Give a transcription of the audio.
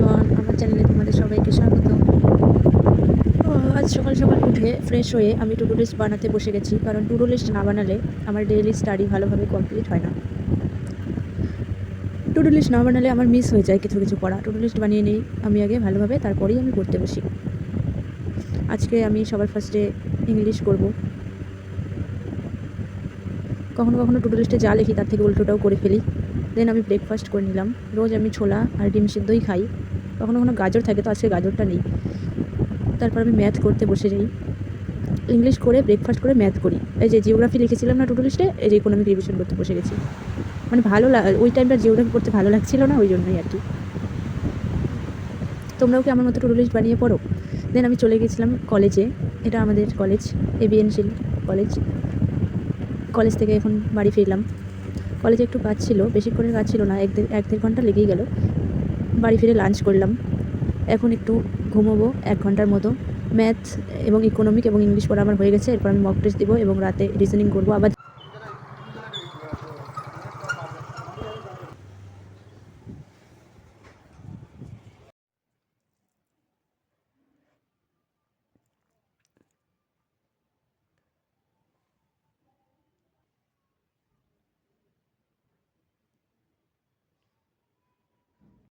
Everyone, আমার চ্যানেলে তোমাদের সবাইকে স্বাগত। আজ সকাল সকাল উঠে ফ্রেশ হয়ে আমি টু ডু লিস্ট বানাতে বসে গেছি, কারণ টু ডু লিস্ট না বানালে আমার ডেইলি স্টাডি ভালোভাবে কমপ্লিট হয় না। টু ডু লিস্ট না বানালে আমার মিস হয়ে যায় কিছু কিছু পড়া। টু ডু লিস্ট বানিয়ে নিই আমি আগে ভালোভাবে, তারপরেই আমি পড়তে বসি। আজকে আমি সবার ফার্স্টে ইংলিশ করব। কখনো কখনো টু ডু লিস্টে যা লিখি তার থেকে উল্টোটাও করে ফেলি। দেন আমি ব্রেকফাস্ট করে নিলাম। রোজ আমি ছোলা আর ডিম সিদ্ধই খাই, কখনো কখনো গাজর থাকে, তো আজকে গাজরটা নেই। তারপর আমি ম্যাথ করতে বসে যাই। ইংলিশ করে ব্রেকফাস্ট করে ম্যাথ করি। এই যে জিওগ্রাফি লিখেছিলাম না টু ডু লিস্টে, এই যে ইকোনমিক রিভিশন করতে বসে গেছি। মানে ওই টাইমটা জিওগ্রাফি করতে ভালো লাগছিল না, ওই জন্যই আর কি। তোমরাও কি আমার মতো টু ডু লিস্ট বানিয়ে পড়ো? দেন আমি চলে গেছিলাম কলেজে। এটা আমাদের college, ABN shield college. College থেকে এখন বাড়ি ফিরলাম। কলেজে একটু কাজ ছিল, বেশিক্ষণের কাজ ছিল না, এক দেড় ঘন্টা লেগেই গেল। বাড়ি ফিরে লাঞ্চ করলাম। এখন একটু ঘুমোবো 1 ঘন্টার মতো। ম্যাথ এবং ইকোনমিক এবং ইংলিশ পড়া আমার হয়ে গেছে। এরপর আমি মক টেস্ট দিব এবং রাতে রিজনিং করবো। আবার